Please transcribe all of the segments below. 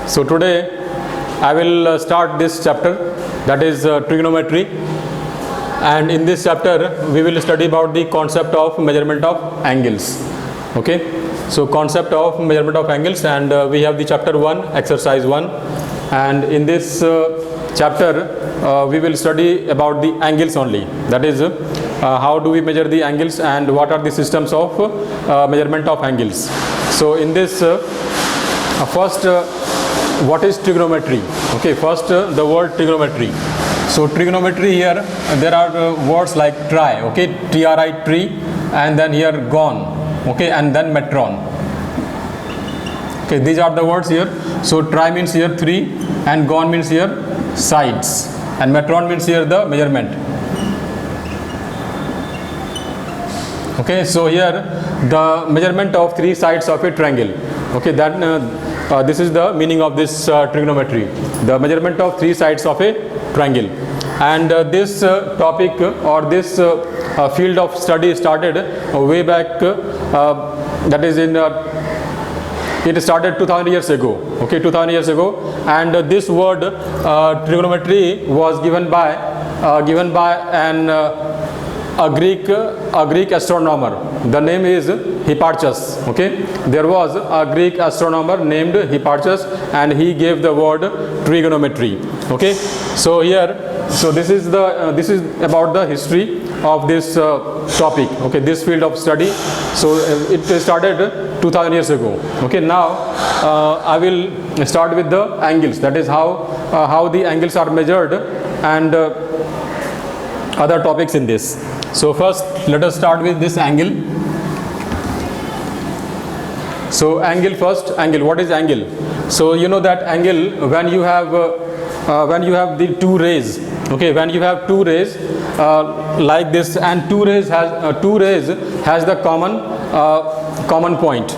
So today I will start this chapter, that is trigonometry, and in this chapter we will study about the concept of measurement of angles. Okay, so concept of measurement of angles, and we have the chapter 1, exercise 1, and in this chapter we will study about the angles only, that is how do we measure the angles and what are the systems of measurement of angles. So in this first what is trigonometry? Okay, first the word trigonometry. So trigonometry, here there are words like tri, okay, tri, tree, and then here gon, okay, and then metron. Okay, these are the words here. So tri means here 3, and gon means here sides, and metron means here the measurement. Okay, so here the measurement of 3 sides of a triangle. Okay, that this is the meaning of this trigonometry, the measurement of 3 sides of a triangle. And this topic or this field of study started way back, that is in it started 2000 years ago. Okay, 2000 years ago, and this word trigonometry was given by a Greek astronomer. The name is Hipparchus. Okay, there was a Greek astronomer named Hipparchus, and he gave the word trigonometry. Okay, so here, so this is about the history of this topic. Okay, this field of study. So it started 2000 years ago. Okay, now I will start with the angles. That is how the angles are measured, and other topics in this. So first let us start with this angle. So angle first. Angle, what is angle? So you know that angle, when you have the 2 rays, okay, when you have 2 rays like this, and 2 rays has the common point.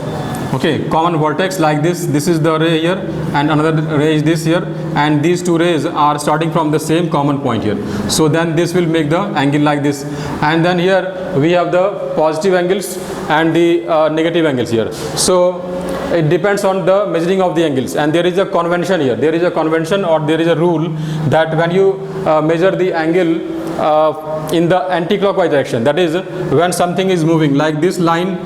Okay, common vertex like this. This is the ray here, and another ray is this here, and these 2 rays are starting from the same common point here. So then this will make the angle like this, and then here we have the positive angles and the negative angles here. So it depends on the measuring of the angles, and there is a convention here. There is a convention, or there is a rule, that when you measure the angle in the anti-clockwise direction, that is when something is moving like this line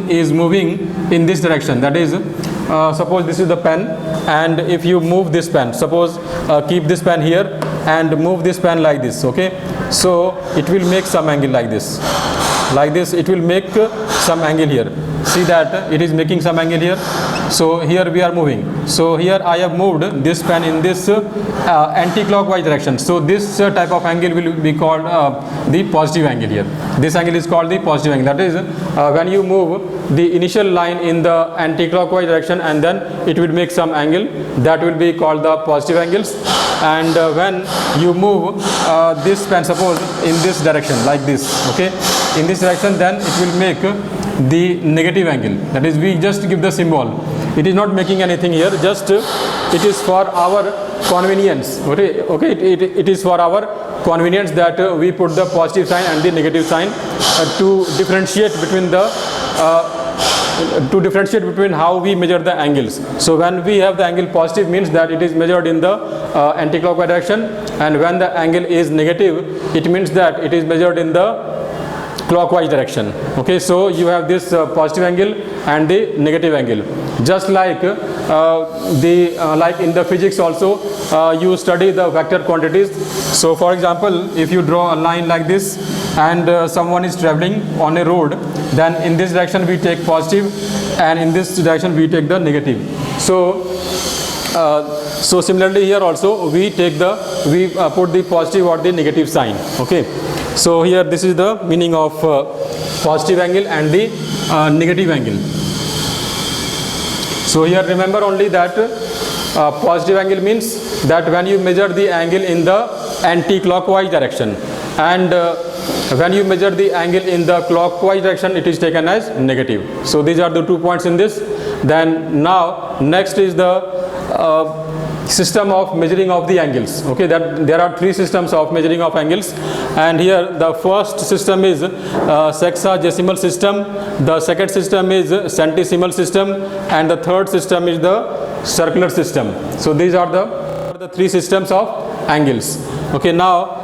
is moving in this direction, that is suppose this is the pen, and if you move this pen, suppose keep this pen here and move this pen like this, okay, so it will make some angle like this, it will make some angle here. See that it is making some angle here. So here we are moving. So here I have moved this pen in this anti-clockwise direction. So this type of angle will be called the positive angle here. This angle is called the positive angle. That is when you move the initial line in the anti-clockwise direction, and then it will make some angle, that will be called the positive angles. And when you move this pen, suppose in this direction like this, okay, in this direction, then it will make the negative angle. That is, we just give the symbol. It is not making anything here, just it is for our convenience. Okay, it is for our convenience that we put the positive sign and the negative sign to differentiate between how we measure the angles. So when we have the angle positive, means that it is measured in the anti-clockwise direction, and when the angle is negative, it means that it is measured in the clockwise direction. Okay, so you have this positive angle and the negative angle. Just like like in the physics also, you study the vector quantities. So for example, if you draw a line like this, and someone is traveling on a road, then in this direction we take positive, and in this direction we take the negative. So similarly here also we put the positive or the negative sign. Okay, so here this is the meaning of positive angle and the negative angle. So here remember only that positive angle means that when you measure the angle in the anti-clockwise direction, and when you measure the angle in the clockwise direction, it is taken as negative. So these are the 2 points in this. Then now next is the system of measuring of the angles. Okay, that there are three systems of measuring of angles, and here the first system is sexagesimal system, the second system is centesimal system, and the third system is the circular system. So these are the three systems of angles. Okay, now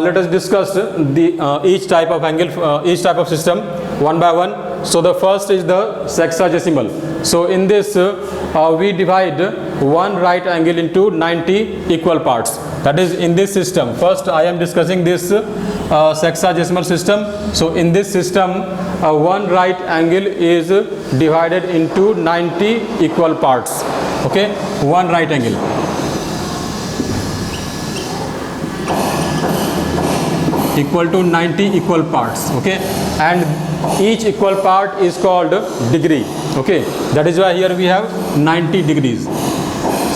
let us discuss the each type of angle, each type of system one by one. So the first is the sexagesimal. So in this we divide one right angle into 90 equal parts. That is, in this system, first I am discussing this sexagesimal system. So in this system one right angle is divided into 90 equal parts. Okay, one right angle equal to 90 equal parts. Okay, and each equal part is called degree. Okay, that is why here we have 90 degrees.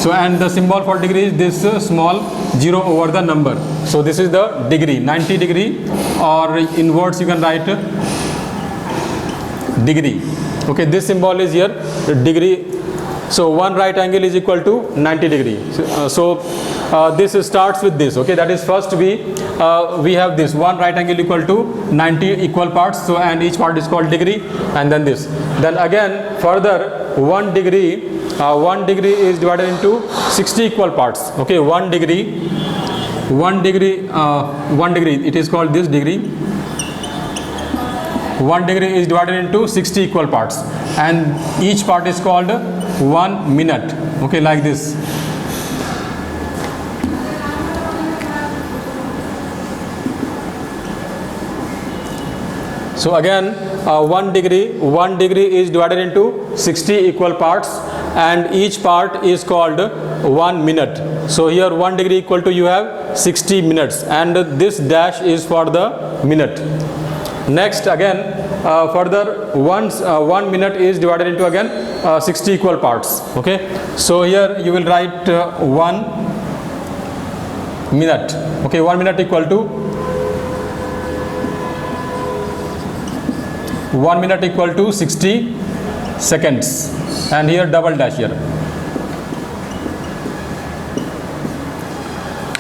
So, and the symbol for degree is this small 0 over the number. So this is the degree, 90 degree, or in words you can write degree. Okay, this symbol is here degree. So one right angle is equal to 90 degree. This starts with this. Okay, that is, first we have this one right angle equal to 90 equal parts. So, and each part is called degree, and then this. Then again further 1 degree is divided into 60 equal parts. Okay, 1 degree, it is called this degree. 1 degree is divided into 60 equal parts, and each part is called 1 minute. Okay, like this. So again 1 degree is divided into 60 equal parts, and each part is called 1 minute. So here 1 degree equal to, you have 60 minutes, and this dash is for the minute. Next again further 1 minute is divided into again 60 equal parts. Okay, so here you will write 1 minute. Okay, 1 minute equal to 1 minute equal to 60 seconds, and here double dash here.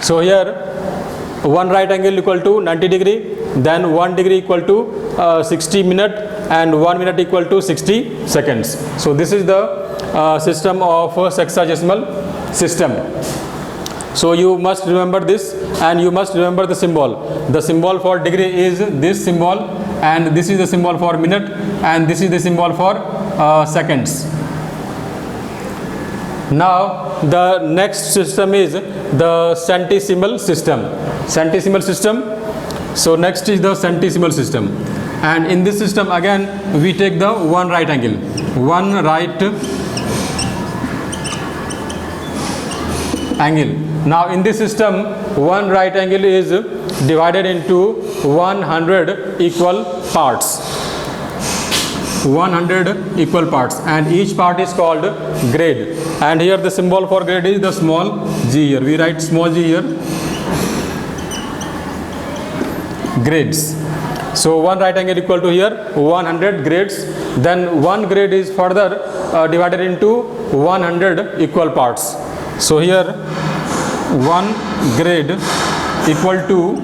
So here one right angle equal to 90 degree, then 1 degree equal to 60 minute, and 1 minute equal to 60 seconds. So this is the system of sexagesimal system. So you must remember this, and you must remember the symbol. The symbol for degree is this symbol, and this is the symbol for minute, and this is the symbol for seconds. Now the next system is the centesimal system. Centesimal system. So next is the centesimal system, and in this system again we take the one right angle. One right angle. Now in this system one right angle is divided into 100 equal parts. 100 equal parts, and each part is called grade. And here the symbol for grade is the small g. Here we write small g here. Grades. So one right angle equal to here 100 grades. Then one grade is further divided into 100 equal parts. So here one grade equal to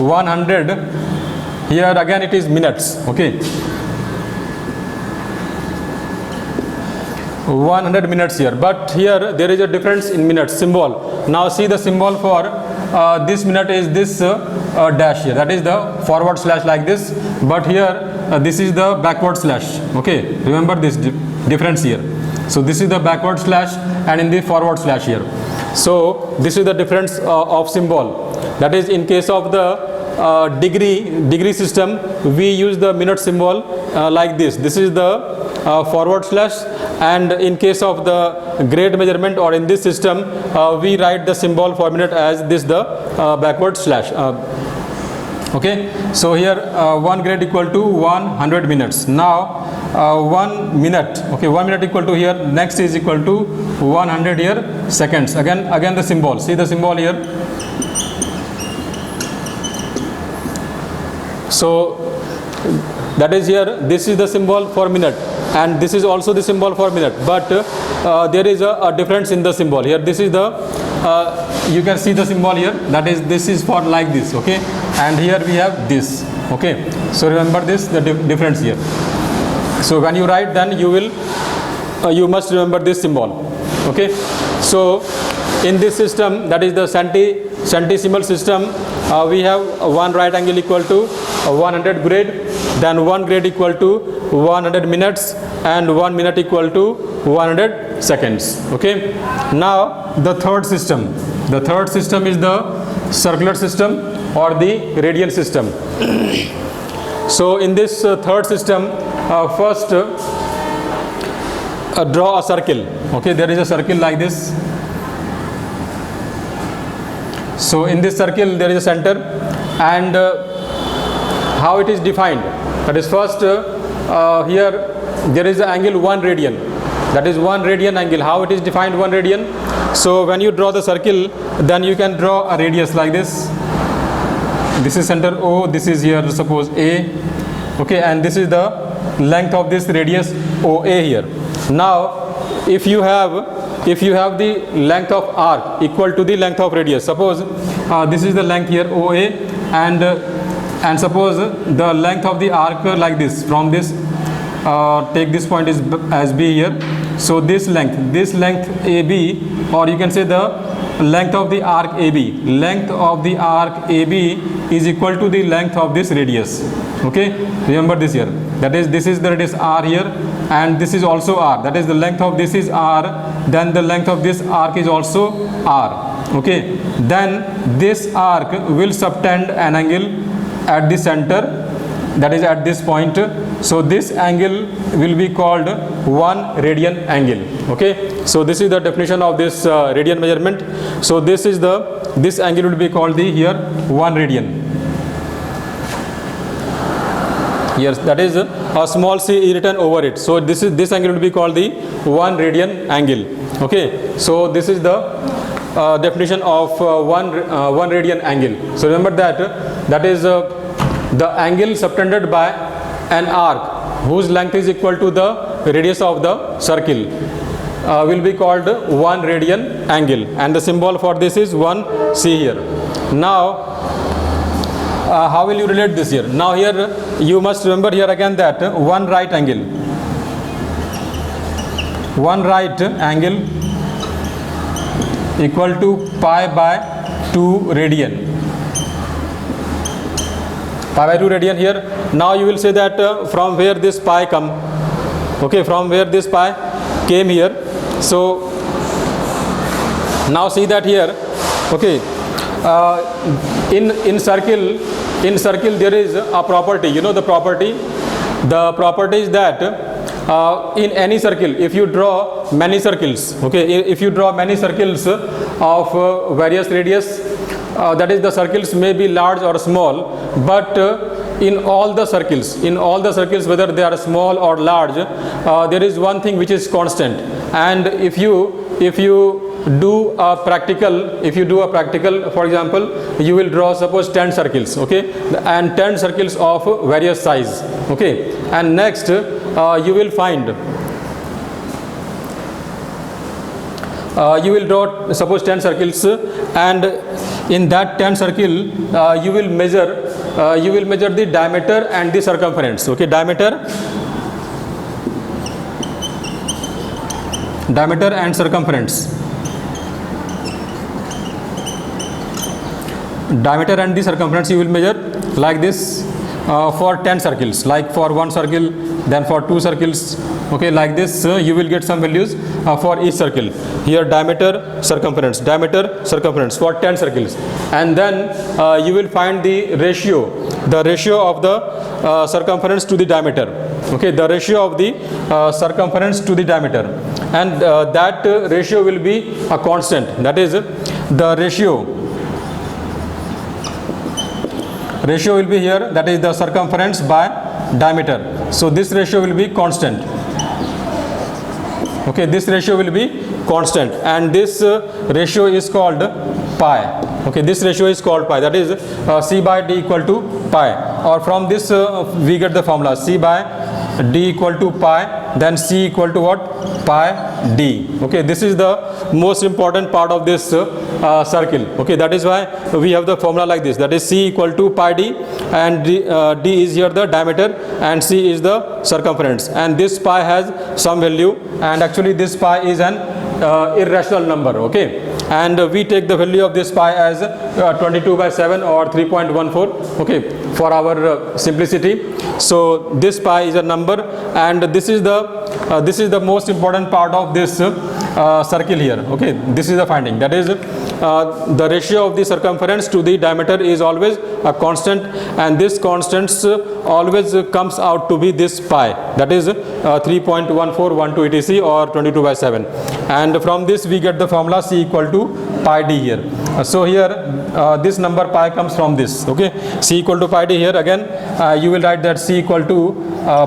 100. Here again it is minutes. Okay, 100 minutes here, but here there is a difference in minutes symbol. Now see the symbol for this minute is this dash here, that is the forward slash like this, but here this is the backward slash. Okay, remember this difference here. So this is the backward slash, and in the forward slash here. So this is the difference of symbol. That is, in case of the degree system we use the minute symbol like this. This is the forward slash, and in case of the grade measurement or in this system we write the symbol for minute as this, the backward slash. Okay, so here 1 grade equal to 100 minutes. Now 1 minute. Okay, 1 minute equal to here, next is equal to 100 here seconds. Again the symbol, see the symbol here. So that is here, this is the symbol for minute. and this is also the symbol for minute, but there is a difference in the symbol here. This is the you can see the symbol here, that is this is for like this, okay, and here we have this, okay. So remember this, the difference here. So when you write, then you will you must remember this symbol, okay. So in this system, that is the centesimal system, we have one right angle equal to 100 grade, then 1 grade equal to 100 minutes, and 1 minute equal to 100 seconds, okay. Now the third system is the circular system or the radian system. So in this third system, first draw a circle, okay. There is a circle like this. So in this circle there is a center, and how it is defined, that is first here there is the angle 1 radian, that is 1 radian angle. How it is defined 1 radian? So when you draw the circle, then you can draw a radius like this. This is center O, this is here suppose A, okay, and this is the length of this radius OA here. Now if you have the length of arc equal to the length of radius, suppose this is the length here OA, and suppose the length of the arc like this, from this take this point as B here. So this length AB, or you can say the length of the arc AB, length of the arc AB is equal to the length of this radius, okay. Remember this here, that is this is the radius R here, and this is also R, that is the length of this is R, then the length of this arc is also R, okay. Then this arc will subtend an angle at the center, that is at this point. So this angle will be called 1 radian angle, okay. So this is the definition of this radian measurement. So this angle will be called the here 1 radian. Yes, that is a small c written over it. So this angle will be called the 1 radian angle, okay. So this is the definition of 1 radian angle. So remember that is the angle subtended by an arc whose length is equal to the radius of the circle will be called 1 radian angle, and the symbol for this is 1c here. Now how will you relate this here? Now here you must remember here again that one right angle equal to pi by 2 radian. Pi by 2 radian here. Now you will say that from where this pi come, okay, from where this pi came here. So now see that here, okay, in circle there is a property, you know the property is that in any circle, if you draw many circles, okay, if you draw many circles of various radius, that is the circles may be large or small, but in all the circles whether they are small or large, there is one thing which is constant. And if you do a practical, for example, you will draw suppose 10 circles, okay, and 10 circles of various size, okay, and next you will find you will draw suppose 10 circles, and in that 10 circle you will measure the diameter and the circumference, okay, diameter and circumference. Diameter and the circumference you will measure like this for 10 circles, like for one circle, then for 2 circles, okay, like this you will get some values for each circle. Here diameter, circumference for 10 circles, and then you will find the ratio of the circumference to the diameter, okay, the ratio of the circumference to the diameter, and that ratio will be a constant, that is the ratio will be here, that is the circumference by diameter. So this ratio will be constant, okay, this ratio will be constant, and this ratio is called pi, okay, this ratio is called pi, that is c by d equal to pi, or from this we get the formula c by d equal to pi then C equal to what? Pi d. Okay, this is the most important part of this circle. Okay, that is why we have the formula like this, that is C equal to pi d, and d is here the diameter and C is the circumference, and this pi has some value, and actually this pi is an irrational number. Okay, and we take the value of this pi as 22/7 or 3.14. okay, for our simplicity. So this pi is a number, and this is the most important part of this circle here. Okay, this is the finding, that is the ratio of the circumference to the diameter is always a constant, and this constant always comes out to be this pi, that is 3.1412 etc or 22/7, and from this we get the formula C equal to pi d here. So here this number pi comes from this. Okay, C equal to pi d here, again you will write that C equal to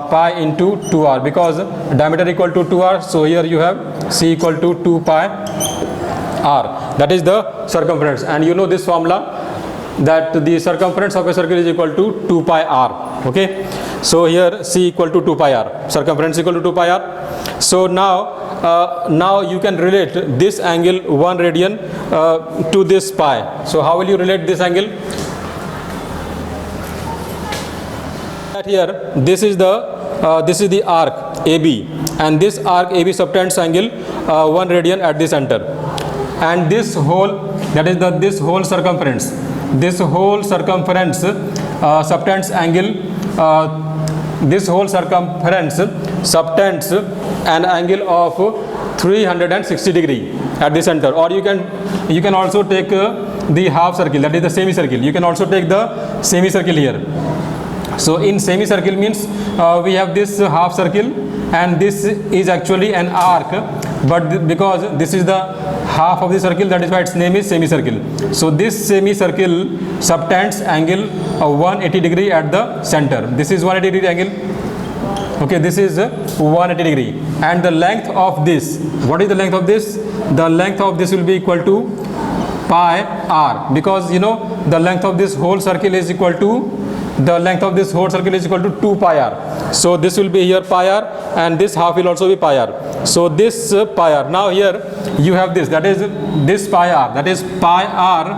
pi into 2r, because diameter equal to 2r, so here you have C equal to 2 pi r, that is the circumference, and you know this formula, that the circumference of a circle is equal to 2 pi r. Okay, so here C equal to 2 pi r, circumference equal to 2 pi r. So now you can relate this angle 1 radian to this pi. So how will you relate this angle? That here this is the arc AB, and this arc AB subtends angle 1 radian at the center, and this whole, that is this whole circumference subtends angle this whole circumference subtends an angle of 360 degree at the center, or you can also take the half circle, that is the semicircle. You can also take the semicircle here. So in semicircle means we have this half circle, and this is actually an arc, but because this is the half of the circle, that is why its name is semicircle. So this semicircle subtends angle 180 degree at the center. This is 180 degree angle. Okay, this is 180 degree, and the length of this, what is the length of this? The length of this will be equal to pi r, because you know the length of this whole circle is equal to 2 pi r. So this will be here pi r, and this half will also be pi r. So this pi r, now here you have this, that is this pi r, that is pi r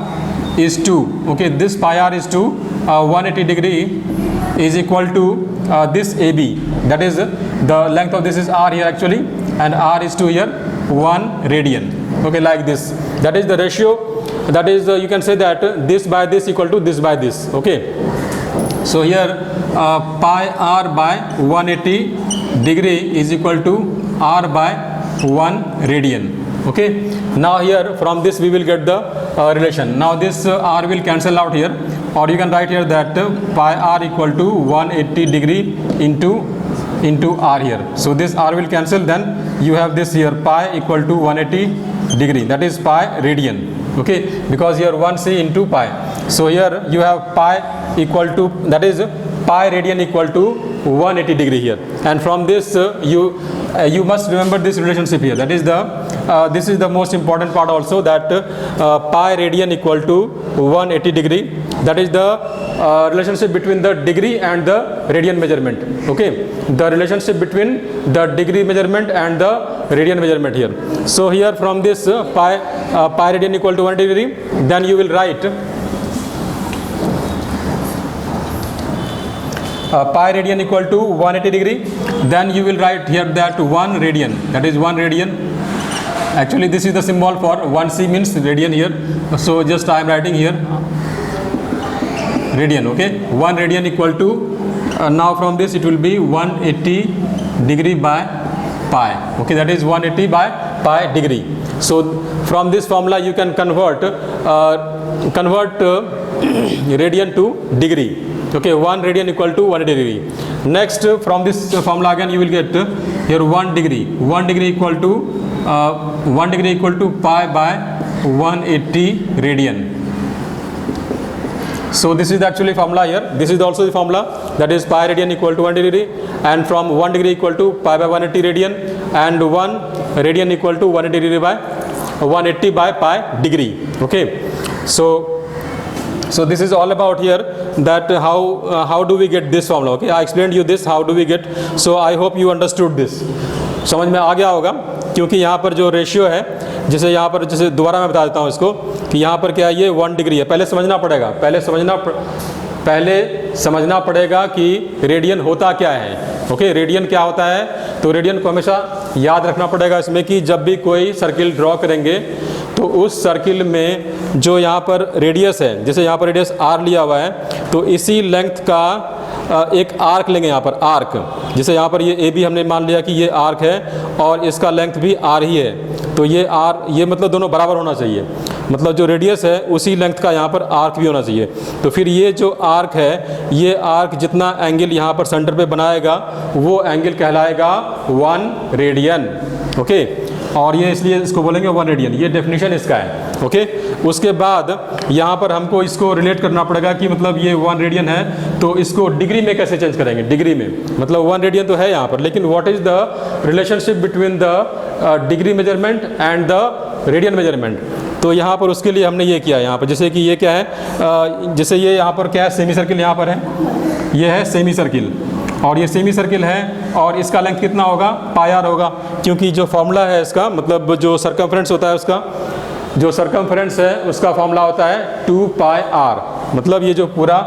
is 2. Okay, this pi r is 2, 180 degree is equal to this AB, that is the length of this is r here actually, and r is 2 here, 1 radian. Okay, like this, that is the ratio, that is you can say that this by this equal to this by this. Okay, so here pi r by 180 degree is equal to r by 1 radian. Okay, now here from this we will get the relation. Now this r will cancel out here, or you can write here that pi r equal to 180 degree into r here. So this r will cancel, then you have this here pi equal to 180 degree, that is pi radian. Okay, because here 1c into pi. So here you have pi equal to, that is pi radian equal to 180 degree here, and from this you must remember this relationship here, that is this is the most important part also, that pi radian equal to 180 degree, that is the relationship between the degree and the radian measurement. Okay, the relationship between the degree measurement and the radian measurement here. So here from this pi radian equal to 180 degree, then you will write pi radian equal to 180 degree, then you will write here that 1 radian, that is 1 radian. Actually this is the symbol for 1c means radian here, so just I am writing here radian. Okay, 1 radian equal to now from this it will be 180 degree by pi. Okay, that is 180 by pi degree. So from this formula you can convert radian to degree. Okay, 1 radian equal to 180 degree. Next from this formula again you will get here 1 degree equal to pi by 180 radian. So this is actually formula here. This is also the formula, that is pi radian equal to 180 degree, and from 1 degree equal to pi by 180 radian, and 1 radian equal to 180 degree by 180 by pi degree. Okay, so So this is all about here that how do we get this formula. Okay, I explained you this how do we get. So I hope you understood this. समझ में आ गया होगा, क्योंकि यहाँ पर जो ratio है, जैसे यहाँ पर, जैसे दोबारा मैं बता देता हूँ इसको कि यहाँ पर क्या है, ये 1 डिग्री है। पहले समझना पड़ेगा, पहले समझना पड़ेगा कि रेडियन होता क्या है। ओके, रेडियन क्या होता है, तो रेडियन को हमेशा याद रखना पड़ेगा इसमें कि जब भी कोई सर्किल ड्रॉ करेंगे तो उस सर्किल में जो यहाँ पर रेडियस है, जैसे यहाँ पर रेडियस r लिया हुआ है, तो इसी लेंथ का एक आर्क लेंगे यहाँ पर, आर्क। जैसे यहाँ पर ये ए बी हमने मान लिया कि ये आर्क है और इसका लेंथ भी आर ही है, तो ये आर, ये मतलब दोनों बराबर होना चाहिए, मतलब जो रेडियस है उसी लेंथ का यहाँ पर आर्क भी होना चाहिए। तो फिर ये जो आर्क है, ये आर्क जितना एंगल यहाँ पर सेंटर पे बनाएगा वो एंगल कहलाएगा 1 रेडियन। ओके, और ये इसलिए इसको बोलेंगे 1 रेडियन, ये डेफिनेशन इसका है। ओके, उसके बाद यहाँ पर हमको इसको रिलेट करना पड़ेगा कि मतलब ये 1 रेडियन है तो इसको डिग्री में कैसे चेंज करेंगे। डिग्री में मतलब 1 रेडियन तो है यहाँ पर, लेकिन what is the relationship between the degree measurement and the radian measurement. तो यहाँ पर उसके लिए हमने ये किया यहाँ पर, जैसे कि ये क्या है, जैसे ये यहाँ पर क्या है, सेमी सर्किल यहाँ पर है, ये है सेमी सर्किल, और ये सेमी सर्किल है और इसका लेंथ कितना होगा, पाई आर होगा, क्योंकि जो फॉर्मूला है इसका, मतलब जो सर्कमफ्रेंस होता है उसका, जो सर्कमफ्रेंस है उसका फॉर्मूला होता है 2 पाई आर। मतलब ये जो पूरा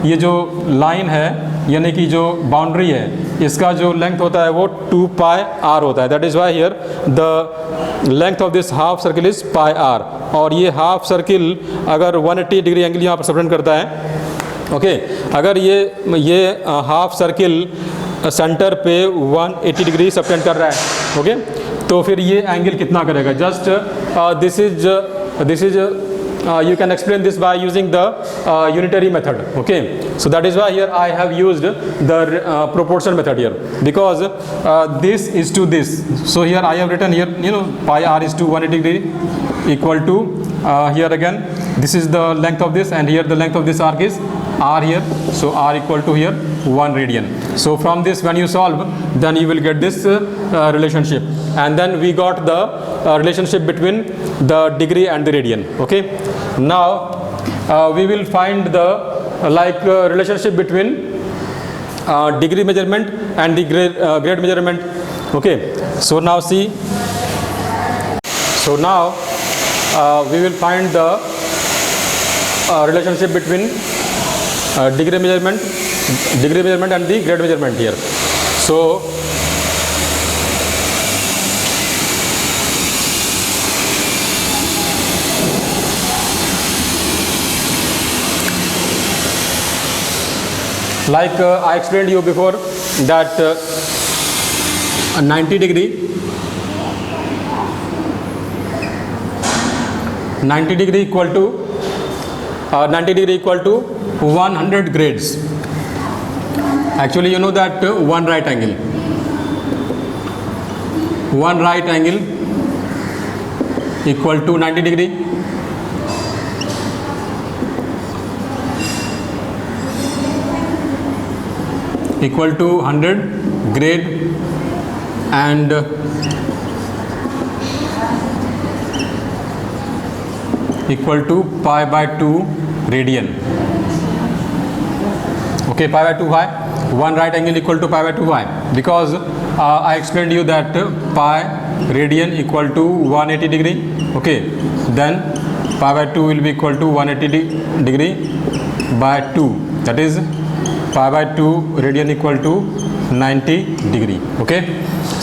ये जो लाइन है, यानी कि जो बाउंड्री है, इसका जो लेंथ होता है वो 2 पाई आर होता है। That is why here the length of this half circle is pi r. और ये हाफ सर्किल अगर 180 डिग्री एंगल यहाँ पर सब्टेंड करता है। ओके, अगर ये हाफ सर्किल सेंटर पे 180 डिग्री सब्टेंड कर रहा है, ओके, तो फिर ये एंगल कितना करेगा। Just this is you can explain this by using the unitary method. Okay, so that is why here I have used the proportion method here, because this is to this. So here I have written here, you know, pi r is to 180 degree equal to here again this is the length of this, and here the length of this arc is r here, so r equal to here 1 radian. So from this when you solve, then you will get this relationship, and then we got the relationship between the degree and the radian. Okay, now we will find the relationship between degree measurement and the grade measurement. Okay, so now see, so now we will find the relationship between degree measurement and the grade measurement here. So like I explained you before that 90 degree equal to 100 grades. Actually you know that one right angle equal to 90 degree equal to 100 grade and equal to pi by 2 radian. Okay, pi by 2 why? One right angle equal to pi by 2 why? Because I explained you that pi radian equal to 180 degree. Okay, then pi by 2 will be equal to 180 degree by 2, that is pi by 2 radian equal to 90 degree. Okay,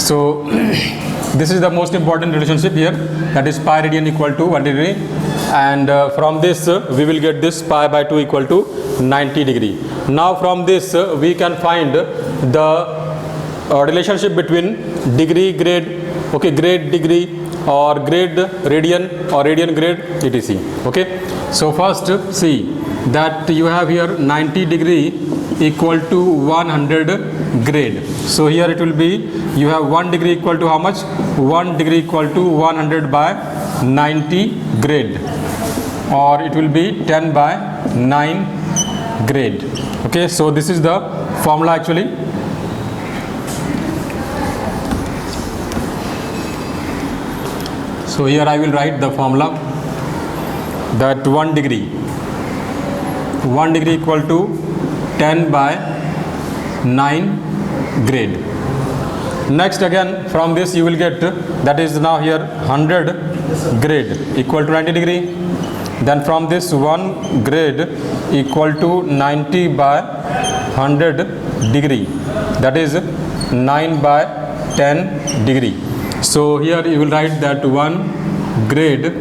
so this is the most important relationship here, that is pi radian equal to 1 degree, and from this we will get this pi by 2 equal to 90 degree. Now from this we can find the relationship between degree grade, okay, grade degree or grade radian or radian grade etc. Okay, so first see that you have here 90 degree equal to 100 grade. So here it will be, you have 1 degree equal to how much? 1 degree equal to 100 by 90 grade, or it will be 10 by 9 grade. Okay, so this is the formula actually. So here I will write the formula that 1 degree 1 degree equal to 10 by 9 grade. Next again from this you will get, that is now here 100 grade equal to 90 degree. Then from this 1 grade equal to 90 by 100 degree, that is 9 by 10 degree. So here you will write that 1 grade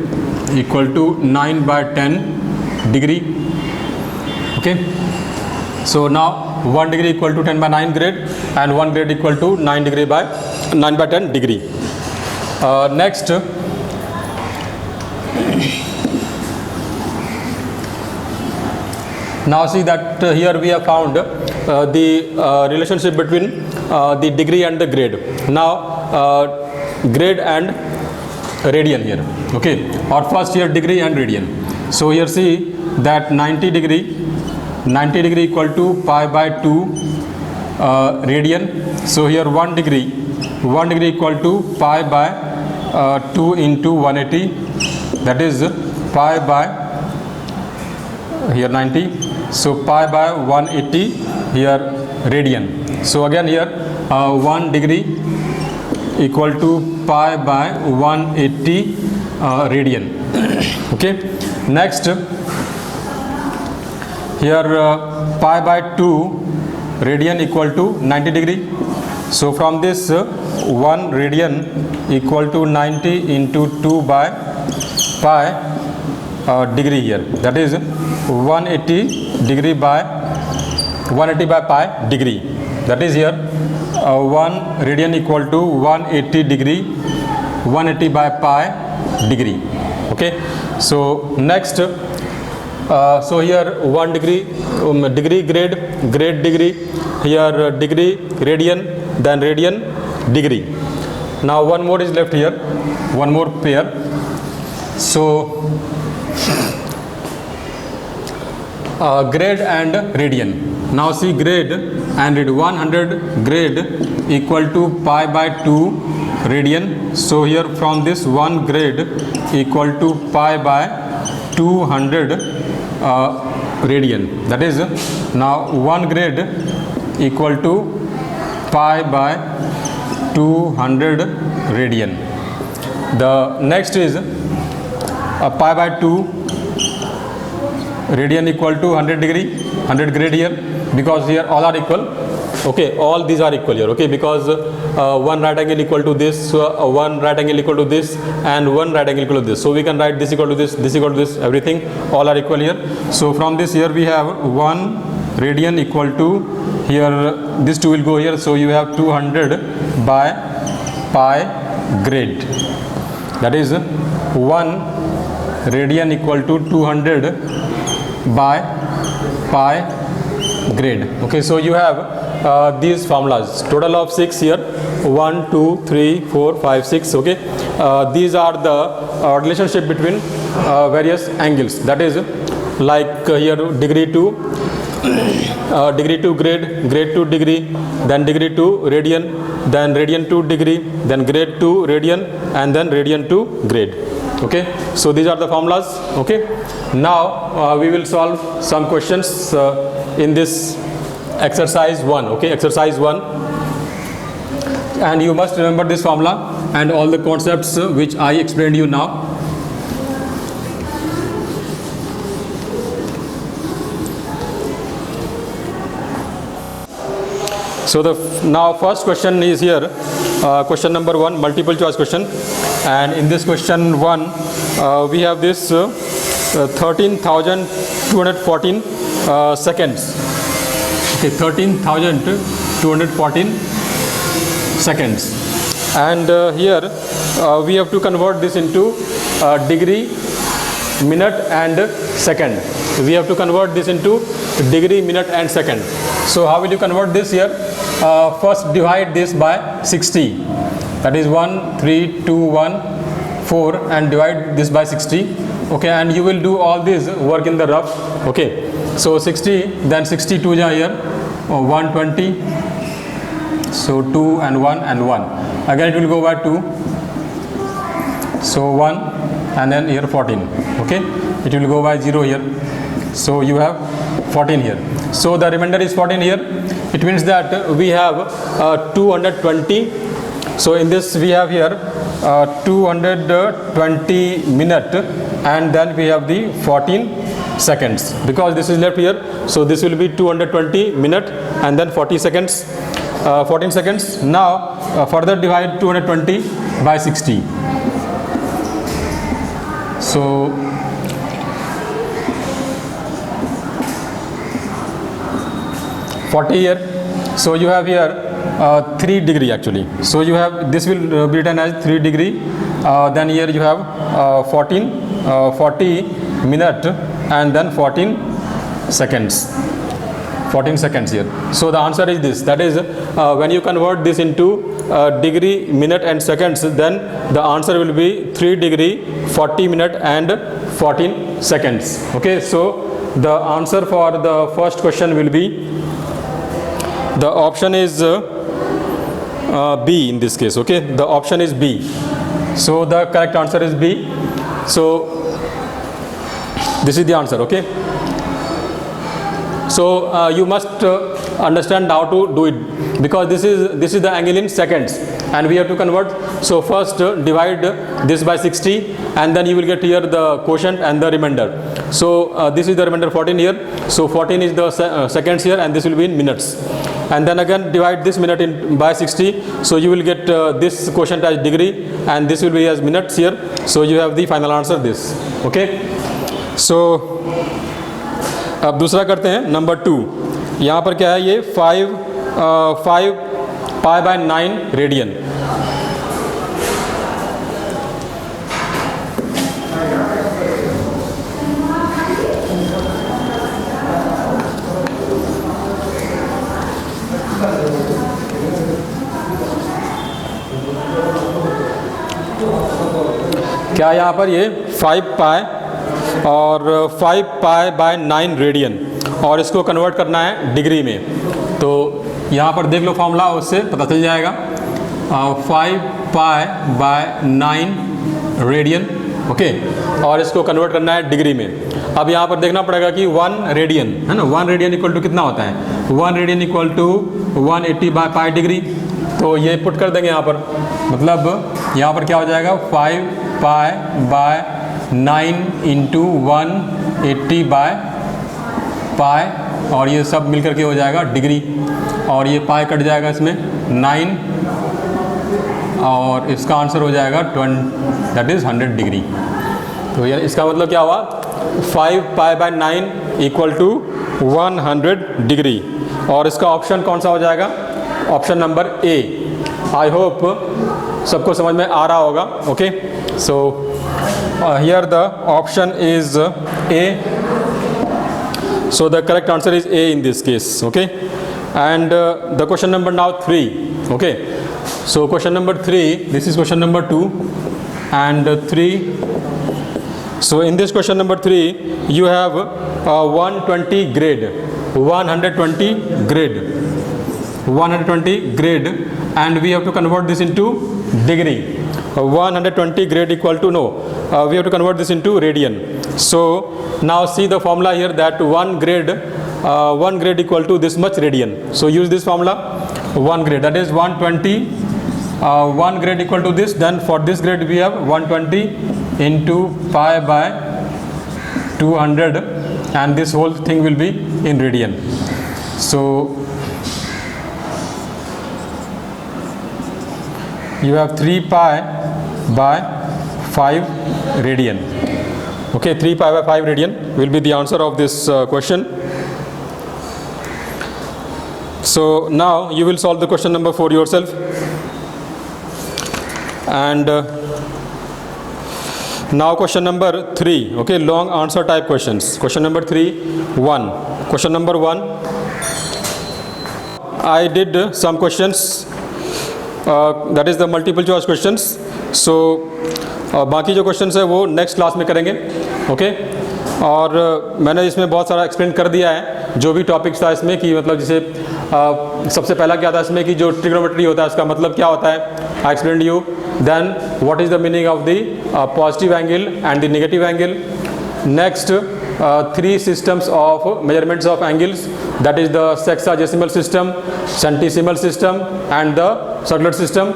equal to 9 by 10 degree. Okay, so now 1 degree equal to 10 by 9 grade and 1 grade equal to 9 degree by 9 by 10 degree. Next, now see that here we have found the relationship between the degree and the grade. Now grade and radian here. Okay, or first here degree and radian. So here see that 90 degree equal to pi by 2 radian. So here 1 degree equal to pi by 2 into 180, that is pi by here 90, so pi by 180 here radian. So again here 1 degree equal to pi by 180 radian. Okay, next here pi by 2 radian equal to 90 degree. So from this 1 radian equal to 90 into 2 by pi degree here, that is 180 degree by 180 by pi degree, that is here 1 radian equal to 180 degree 180 by pi degree. Okay, so next so here 1 degree degree grade degree, here degree radian, then radian degree. Now one more is left here, one more pair. So grade and radian. Now see grade and radian. 100 grade equal to pi by 2 radian. So here from this 1 grade equal to pi by 200 radian, that is now 1 grade equal to pi by 200 radian. The next is pi by 2 radian equal to 100 degree, 100 grade here, because here all are equal. Okay, all these are equal here. Okay, because one right angle equal to this, one right angle equal to this, and one right angle equal to this. So we can write this equal to this equal to this, everything, all are equal here. So from this here we have 1 radian equal to, here this 2 will go here, so you have 200 by pi grade, that is 1 radian equal to 200 by pi grade. Okay, so you have these formulas, total of 6 here, 1 2 3 4 5 6. Okay, these are the relationship between various angles, that is like here degree to grade, grade to degree, then degree to radian, then radian to degree, then grade to radian, and then radian to grade. Okay, so these are the formulas. Okay, now we will solve some questions in this exercise 1. Okay, exercise 1, and you must remember this formula and all the concepts which I explained you now. So now first question is here, question number 1, multiple choice question, and in this question 1 we have this 13,214 seconds. Okay, 13,214 seconds, and here we have to convert this into degree, minute and second. We have to convert this into degree, minute and second. So how will you convert this here? First divide this by 60, that is 1 3 2 1 4, and divide this by 60. Okay, and you will do all this work in the rough. Okay, so 60, then 62 here, 120, so 2 and 1 and 1, again it will go by 2, so 1, and then here 14. Okay, it will go by 0 here, so you have 14 here. So the remainder is 14 here. It means that we have 220. So in this we have here 220 minute, and then we have the 14 seconds, because this is left here. So this will be 220 minute and then 40 seconds, 14 seconds. Now further divide 220 by 60. So 40 here. So you have here 3 degree actually. So you have, this will be written as 3 degree. Then here you have 40 minute and then 14 seconds. 14 seconds here. So the answer is this. That is, when you convert this into degree, minute and seconds, then the answer will be 3 degree, 40 minute and 14 seconds. Okay, so the answer for the first question will be, the option is B in this case. Okay, the option is B. So the correct answer is B. So this is the answer. Okay, so you must understand how to do it, because this is the angle in seconds and we have to convert. So first divide this by 60 and then you will get here the quotient and the remainder. So this is the remainder 14 here. So 14 is the seconds here, and this will be in minutes. And then again divide this minute in by 60. So you will get this quotient as degree and this will be as minutes here. So you have the final answer this. Okay. So अब दूसरा करते हैं, number 2. यहाँ पर क्या है, ये 5 pi by 9 radian. क्या यहाँ पर ये 5 पाई और 5 पाई बाय 9 रेडियन, और इसको कन्वर्ट करना है डिग्री में. तो यहाँ पर देख लो फॉर्मूला, उससे पता चल जाएगा. 5 पाई बाय 9 रेडियन. ओके, और इसको कन्वर्ट करना है डिग्री में. अब यहाँ पर देखना पड़ेगा कि 1 रेडियन है ना, 1 रेडियन इक्वल टू कितना होता है, 1 radian equal to 180 by pi degree. तो ये पुट कर देंगे यहाँ पर, मतलब यहाँ पर क्या हो जाएगा, 5 पाई बाय 9 इंटू 180 बाय पाई, और ये सब मिलकर के हो जाएगा डिग्री, और ये पाई कट जाएगा इसमें 9, और इसका आंसर हो जाएगा 20, दैट इज़ 100 डिग्री. तो यार इसका मतलब क्या हुआ, 5 pi by 9 equal to 100 degree, और इसका ऑप्शन कौन सा हो जाएगा, option number A. I hope सबको समझ में आ रहा होगा. Okay, so here the option is A. So the correct answer is A in this case. Okay, and the question number now 3. Okay, so question number 3, this is question number 2 and 3. So in this question number 3 you have 120 grade, 120 grade, 120 grade, and we have to convert this into degree. 120 grade equal to, no, we have to convert this into radian. So now see the formula here, that 1 grade equal to this much radian. So use this formula, 1 grade, that is 120, 1 grade equal to this. Then for this grade we have 120 into pi by 200, and this whole thing will be in radian. So you have 3 pi by 5 radian. Okay, 3 pi by 5 radian will be the answer of this question. So now you will solve the question number 4 yourself, and now question number 3. Okay, long answer type questions. Question number 3, 1. Question number 1, I did some questions, that is the multiple choice questions. So बाकी जो questions है वो next class में करेंगे. Okay, और मैंने इसमें बहुत सारा एक्सप्लेन कर दिया है, जो भी टॉपिक्स था इसमें, कि मतलब जैसे सबसे पहला क्या था इसमें, कि जो ट्रिग्नोमेट्री होता है उसका मतलब क्या होता है, I explain you. Then what is the meaning of the positive angle and the negative angle. Next 3 systems of measurements of angles, that is the sexagesimal system, centesimal system and the circular system.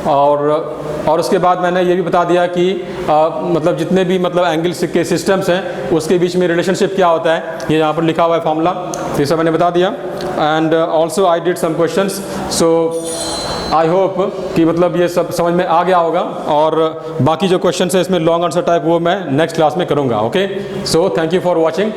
और उसके बाद मैंने ये भी बता दिया कि मतलब जितने भी मतलब एंगल्स के सिस्टम्स हैं उसके बीच में रिलेशनशिप क्या होता है, ये यहाँ पर लिखा हुआ है फॉर्मूला, तो ये सब मैंने बता दिया. And also I did some questions, so I hope कि मतलब ये सब समझ में आ गया होगा. और बाकी जो क्वेश्चन है इसमें लॉन्ग आंसर टाइप वो मैं नेक्स्ट क्लास में करूँगा. Okay, so thank you for watching.